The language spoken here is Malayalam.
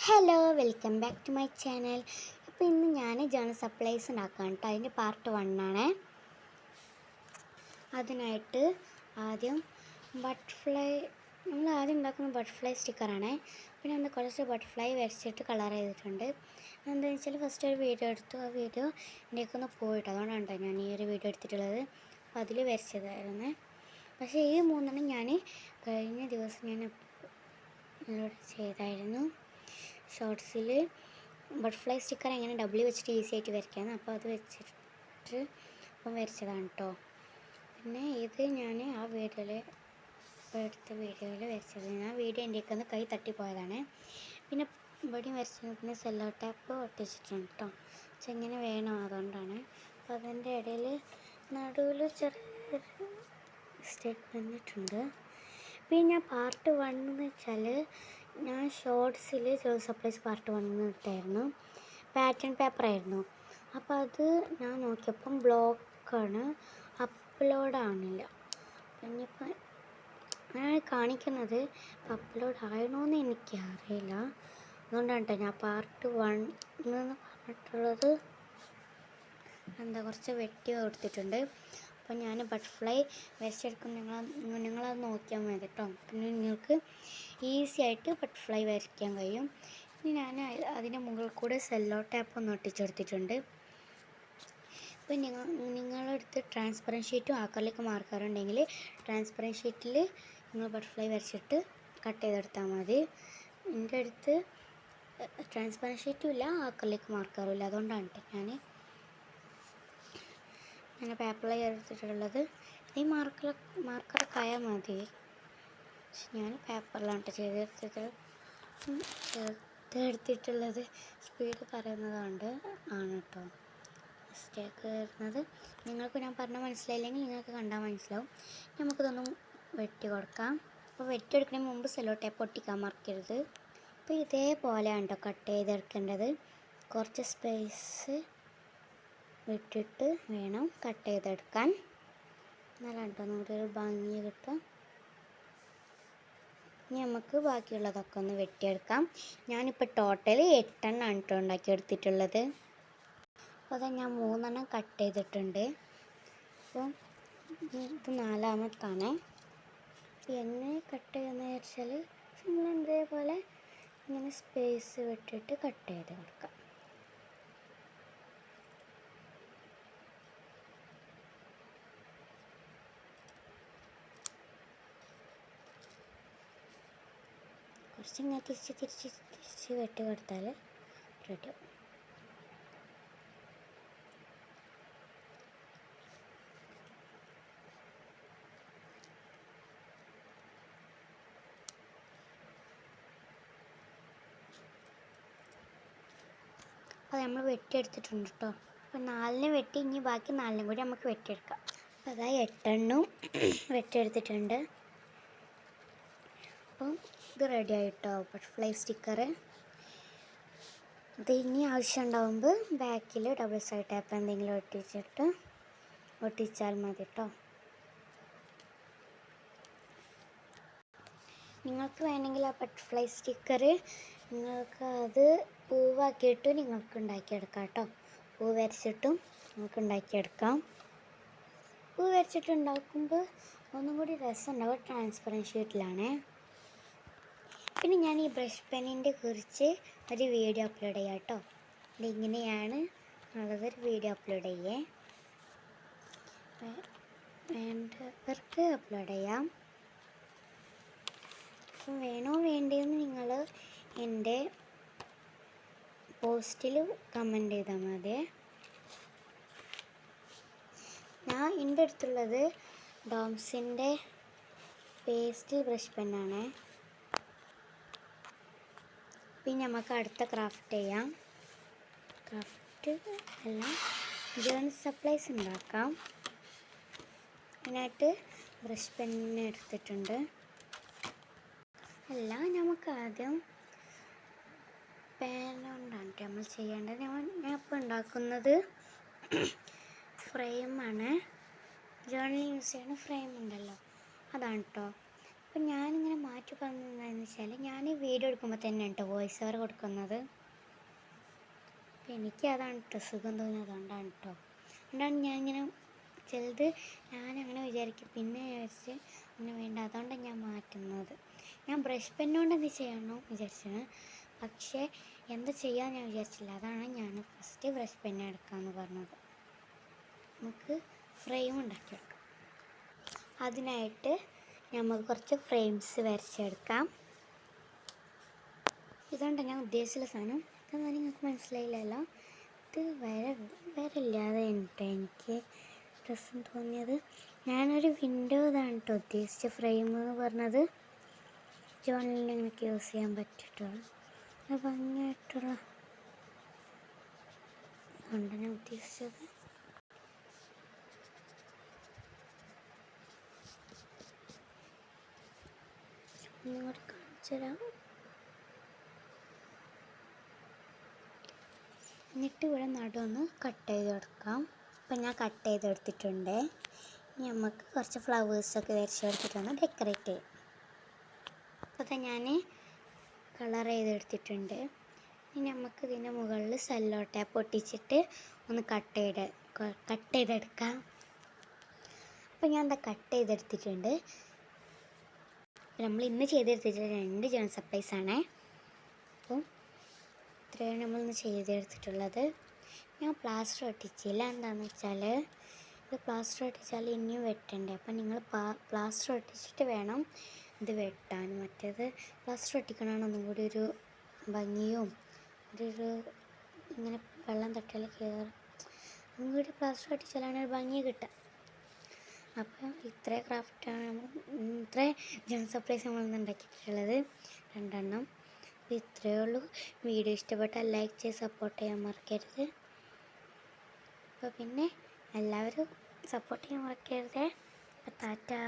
Hello, welcome back to my channel. അപ്പോൾ ഇന്ന് ഞാൻ ജേണൽ സപ്ലൈസ് ഉണ്ടാക്കാം കേട്ടോ. അതിൻ്റെ പാർട്ട് 1 ആണ്. അതിനായിട്ട് ആദ്യം നമ്മൾ ആദ്യം ഉണ്ടാക്കുന്ന ബട്ടർഫ്ലൈ സ്റ്റിക്കറാണ്. പിന്നെ ഞാൻ കുറച്ച് ബട്ടർഫ്ലൈ വരച്ചിട്ട് കളർ ചെയ്തിട്ടുണ്ട്. എന്താണെന്ന് വെച്ചാൽ ഫസ്റ്റ് ഒരു വീഡിയോ എടുത്തു. ആ വീഡിയോ എൻ്റെയൊക്കെ ഒന്ന് പോയിട്ട്, അതുകൊണ്ടാണ് ഞാൻ ഈ ഒരു വീഡിയോ എടുത്തിട്ടുള്ളത്. അപ്പോൾ അതിൽ വരച്ചതായിരുന്നു. പക്ഷേ ഈ മൂന്നെണ്ണം ഞാൻ കഴിഞ്ഞ ദിവസം ഞാൻ ചെയ്തായിരുന്നു. ഷോർട്സിൽ ബട്ടർഫ്ലൈ സ്റ്റിക്കർ എങ്ങനെ ഡബ്ല്യു വെച്ചിട്ട് ഈസി ആയിട്ട് വരയ്ക്കാമെന്ന്, അപ്പോൾ അത് വെച്ചിട്ട് അപ്പം വരച്ചതാണ് കേട്ടോ. പിന്നെ ഇത് ഞാൻ ആ എടുത്ത വീഡിയോയിൽ വരച്ചത്. ആ വീഡിയോ എൻ്റെയൊക്കെ ഒന്ന് കൈ തട്ടിപ്പോയതാണ്. പിന്നെ ഇവിടെയും വരച്ചത്. പിന്നെ സെല്ലോ ടാപ്പ് ഒട്ടിച്ചിട്ടുണ്ട് കേട്ടോ. പക്ഷെ എങ്ങനെ വേണം, അതുകൊണ്ടാണ്. അപ്പോൾ അതിൻ്റെ ഇടയിൽ നടുവിൽ ചെറിയൊരു മിസ്റ്റേക്ക് വന്നിട്ടുണ്ട്. പിന്നെ ഞാൻ പാർട്ട് 1 എന്ന് വെച്ചാൽ ഞാൻ ഷോർട്സിൽ ജേണൽ സപ്ലൈസ് പാർട്ട് 1 ഇട്ടായിരുന്നു. പാറ്റേൺ പേപ്പറായിരുന്നു. അപ്പോൾ അത് ഞാൻ നോക്കിയപ്പം ബ്ലോക്കാണ്, അപ്ലോഡ് ആവണില്ല. പിന്നിപ്പോൾ ഞാൻ കാണിക്കുന്നത് അപ്ലോഡ് ആയണോന്ന് എനിക്കറിയില്ല. അതുകൊണ്ടാണ് കേട്ടോ ഞാൻ പാർട്ട് 1 എന്ന് പറഞ്ഞിട്ടുള്ളത്. കുറച്ച് വെട്ടി കൊടുത്തിട്ടുണ്ട്. അപ്പോൾ ഞാൻ ബട്ടർഫ്ലൈ വരച്ചെടുക്കും. നിങ്ങളത് നോക്കിയാൽ മതി കേട്ടോ. പിന്നെ നിങ്ങൾക്ക് ഈസി ആയിട്ട് ബട്ടർഫ്ലൈ വരയ്ക്കാൻ കഴിയും. ഇനി ഞാൻ അതിൻ്റെ മുകളിൽ കൂടെ സെല്ലോ ടാപ്പ് ഒന്ന് ഒട്ടിച്ചെടുത്തിട്ടുണ്ട്. അപ്പോൾ നിങ്ങളടുത്ത് ട്രാൻസ്പെറൻറ്റ് ഷീറ്റും ആക്രിലിക് മാർക്കറും ഉണ്ടെങ്കിൽ ട്രാൻസ്പെറൻറ്റ് ഷീറ്റിൽ നിങ്ങൾ ബട്ടർഫ്ലൈ വരച്ചിട്ട് കട്ട് ചെയ്തെടുത്താൽ മതി. എൻ്റെ അടുത്ത് ട്രാൻസ്പെറൻറ്റ് ഷീറ്റും ഇല്ല, ആക്രിലിക് മാർക്കറും ഇല്ല. അതുകൊണ്ടാണ് ഞാൻ പേപ്പറിൽ എടുത്തിട്ടുള്ളത്. ഈ മാർക്കറൊക്കെ ആയാൽ മതി. പക്ഷെ ഞാൻ പേപ്പറിലാണ് എടുത്തിട്ടുള്ളത്. സ്പീഡ് പറയുന്നതുകൊണ്ട് ആണ് കേട്ടോ മിസ്റ്റേക്ക് വരുന്നത്. നിങ്ങൾക്ക് ഞാൻ പറഞ്ഞാൽ മനസ്സിലായില്ലെങ്കിൽ നിങ്ങൾക്ക് കണ്ടാൽ മനസ്സിലാവും. നമുക്കിതൊന്നും വെട്ടി കൊടുക്കാം. അപ്പോൾ വെട്ടിയെടുക്കുന്നതിന് മുമ്പ് സെല്ലോ ടേപ്പ് ഒട്ടിക്കാൻ മറക്കരുത്. അപ്പോൾ ഇതേപോലെയാണ് കേട്ടോ കട്ട് ചെയ്തെടുക്കേണ്ടത്. കുറച്ച് സ്പേസ് വിട്ടിട്ട് വേണം കട്ട് ചെയ്തെടുക്കാൻ. എന്നാലാണ് കേട്ടോ നമ്മുടെ ഒരു ഭംഗി കിട്ടും. ഇനി നമുക്ക് ബാക്കിയുള്ളതൊക്കെ ഒന്ന് വെട്ടിയെടുക്കാം. ഞാനിപ്പോൾ ടോട്ടൽ 8 എണ്ണമാണ് കേട്ടോ ഉണ്ടാക്കിയെടുത്തിട്ടുള്ളത്. അപ്പോൾ അത് ഞാൻ 3 എണ്ണം കട്ട് ചെയ്തിട്ടുണ്ട്. അപ്പോൾ ഇത് 4-മത്താണ്. എങ്ങനെ കട്ട് ചെയ്യുന്നത് വെച്ചാൽ നമ്മൾ ഇതേപോലെ ഇങ്ങനെ സ്പേസ് വിട്ടിട്ട് കട്ട് ചെയ്ത് കൊടുക്കാം. കുറച്ചിങ്ങനെ തിരിച്ച് വെട്ടി കൊടുത്താൽ റെഡി. അപ്പോൾ നമ്മൾ വെട്ടിയെടുത്തിട്ടുണ്ട് കേട്ടോ. അപ്പോൾ 4 വെട്ടി, ഇനി ബാക്കി 4 കൂടി നമുക്ക് വെട്ടിയെടുക്കാം. അപ്പോൾ അതാ 8 എണ്ണവും വെട്ടിയെടുത്തിട്ടുണ്ട്. അപ്പം ഇത് റെഡി ആയിട്ടോ ബട്ടർഫ്ലൈ സ്റ്റിക്കർ. ഇത് ഇനി ആവശ്യം ഉണ്ടാകുമ്പോൾ ബാക്കിൽ ഡബിൾ സൈഡ് ടാപ്പ് എന്തെങ്കിലും ഒട്ടിച്ചാൽ മതി കേട്ടോ. നിങ്ങൾക്ക് വേണമെങ്കിൽ ആ ബട്ടർഫ്ലൈ സ്റ്റിക്കർ നിങ്ങൾക്ക് അത് പൂവാക്കിയിട്ട് നിങ്ങൾക്ക് ഉണ്ടാക്കിയെടുക്കാം കേട്ടോ. പൂ വരച്ചിട്ടും നിങ്ങൾക്ക് ഉണ്ടാക്കിയെടുക്കാം. പൂ വരച്ചിട്ട് ഉണ്ടാക്കുമ്പോൾ ഒന്നും കൂടി രസം ഉണ്ടാവും. ട്രാൻസ്പെറൻറ്റ് ഷീറ്റിലാണേ. പിന്നെ ഞാൻ ഈ ബ്രഷ് പെന്നിൻ്റെ കുറിച്ച് ഒരു വീഡിയോ അപ്ലോഡ് ചെയ്യാം കേട്ടോ. ഇതിങ്ങനെയാണ് ഉള്ളതൊരു വീഡിയോ അപ്ലോഡ് ചെയ്യേ. വേണ്ടവർക്ക് അപ്ലോഡ് ചെയ്യാം. അപ്പം വേണോ വേണ്ടതെന്ന് നിങ്ങൾ എൻ്റെ പോസ്റ്റിൽ കമൻറ്റ് ചെയ്താൽ മതി. എൻ്റെ അടുത്തുള്ളത് ഡോംസിൻ്റെ പേസ്റ്റൽ ബ്രഷ് പെന്നാണ്. പിന്നെ നമുക്ക് അടുത്ത ക്രാഫ്റ്റ് ചെയ്യാം. ക്രാഫ്റ്റ് അല്ല, ജേണൽ സപ്ലൈസ് ഉണ്ടാക്കാം. അതിനായിട്ട് ബ്രഷ് പെന്ന് എടുത്തിട്ടുണ്ട്. നമുക്ക് ആദ്യം പേന കൊണ്ടാണ് നമ്മൾ ചെയ്യേണ്ടത്. ഞാൻ ഇപ്പോൾ ഉണ്ടാക്കുന്നത് ഫ്രെയിമാണ്. ജേണൽ യൂസ് ചെയ്യുന്ന ഫ്രെയിം ഉണ്ടല്ലോ, അതാണ് കേട്ടോ. അപ്പം ഞാനിങ്ങനെ മാറ്റി പറഞ്ഞതെന്ന് വെച്ചാൽ ഞാൻ വീഡിയോ എടുക്കുമ്പോൾ തന്നെ കേട്ടോ വോയിസ് ഓവർ കൊടുക്കുന്നത്. അപ്പം എനിക്ക് അതാണ് കേട്ടോ സുഖം തോന്നിയത്, അതുകൊണ്ടാണ് കേട്ടോ. അതുകൊണ്ടാണ് ഞാനിങ്ങനെ ചിലത് ഞാനങ്ങനെ വിചാരിക്കും, പിന്നെ വിചാരിച്ച് അങ്ങനെ വേണ്ട, അതുകൊണ്ടാണ് ഞാൻ മാറ്റുന്നത്. ഞാൻ ബ്രഷ് പെന്നുകൊണ്ട് എന്ത് ചെയ്യണോ വിചാരിച്ചത്, പക്ഷേ എന്താ ചെയ്യാൻ ഞാൻ വിചാരിച്ചില്ല. അതാണ് ഞാൻ ഫസ്റ്റ് ബ്രഷ് പെന്ന് എടുക്കാമെന്ന് പറഞ്ഞത്. നമുക്ക് ഫ്രെയിം ഉണ്ടാക്കിയെടുക്കാം. അതിനായിട്ട് നമുക്ക് കുറച്ച് ഫ്രെയിംസ് വരച്ചെടുക്കാം. ഇതുകൊണ്ട് ഞാൻ ഉദ്ദേശിച്ചുള്ള സാധനം ഇതൊന്നും നിങ്ങൾക്ക് മനസ്സിലായില്ലല്ലോ. ഇത് വരയില്ലാതെ എനിക്ക് രസം തോന്നിയത്. ഞാനൊരു വിൻഡോ ഇതാണ് കേട്ടോ ഉദ്ദേശിച്ച ഫ്രെയിം എന്ന് പറഞ്ഞത്. ജോണിൽ നിങ്ങൾക്ക് യൂസ് ചെയ്യാൻ പറ്റിയിട്ടുള്ള ഭംഗിയായിട്ടുള്ള അതുകൊണ്ട് ഞാൻ ഉദ്ദേശിച്ചത്. ഒന്നുകൂടി കാണിച്ചു തരാം. എന്നിട്ട് ഇവിടെ നടുവൊന്ന് കട്ട് ചെയ്തെടുക്കാം. അപ്പം ഞാൻ കട്ട് ചെയ്തെടുത്തിട്ടുണ്ട്. ഇനി നമുക്ക് കുറച്ച് ഫ്ലവേഴ്സൊക്കെ വരച്ചെടുത്തിട്ടൊന്ന് ഡെക്കറേറ്റ് ചെയ്യാം. അപ്പോൾ ഞാൻ കളർ ചെയ്തെടുത്തിട്ടുണ്ട്. ഇനി നമുക്ക് ഇതിൻ്റെ മുകളിൽ സെല്ലോ ടാപ്പ് ഒട്ടിച്ചിട്ട് ഒന്ന് കട്ട് ചെയ്തെടുക്കാം. അപ്പോൾ ഞാൻ എന്താ കട്ട് ചെയ്തെടുത്തിട്ടുണ്ട്. നമ്മൾ ഇന്ന് ചെയ്തെടുത്തിട്ട് 2 ജേൺ സർപ്രൈസാണേ. അപ്പം ഇത്രയാണ് നമ്മളിന്ന് ചെയ്തെടുത്തിട്ടുള്ളത്. ഞാൻ പ്ലാസ്റ്റർ ഒട്ടിച്ചില്ല. എന്താണെന്ന് വെച്ചാൽ ഇത് പ്ലാസ്റ്റർ ഒട്ടിച്ചാൽ ഇനിയും വെട്ടണ്ടേ. അപ്പം നിങ്ങൾ പ്ലാസ്റ്റർ ഒട്ടിച്ചിട്ട് വേണം ഇത് വെട്ടാൻ. മറ്റേത് പ്ലാസ്റ്റർ ഒട്ടിക്കണമാണ് ഒന്നും കൂടി ഒരു ഭംഗിയും ഒരു ഇങ്ങനെ വെള്ളം തട്ടിയാൽ ഒന്നും കൂടി പ്ലാസ്റ്റർ ഒട്ടിച്ചാലാണ് ഒരു ഭംഗി കിട്ടുക. അപ്പം ഇത്ര ക്രാഫ്റ്റാണ് ഇത്ര ജേൺ സർപ്രൈസ് നമ്മളിന്ന് ഉണ്ടാക്കിയിട്ടുള്ളത്, 2 എണ്ണം. അപ്പോൾ ഇത്രയേ ഉള്ളൂ. വീഡിയോ ഇഷ്ടപ്പെട്ടാൽ ലൈക്ക് ചെയ്ത് സപ്പോർട്ട് ചെയ്യാൻ മറക്കരുത്. അപ്പോൾ പിന്നെ എല്ലാവരും സപ്പോർട്ട് ചെയ്യാൻ മറക്കരുത്. അപ്പോൾ ടാറ്റാ.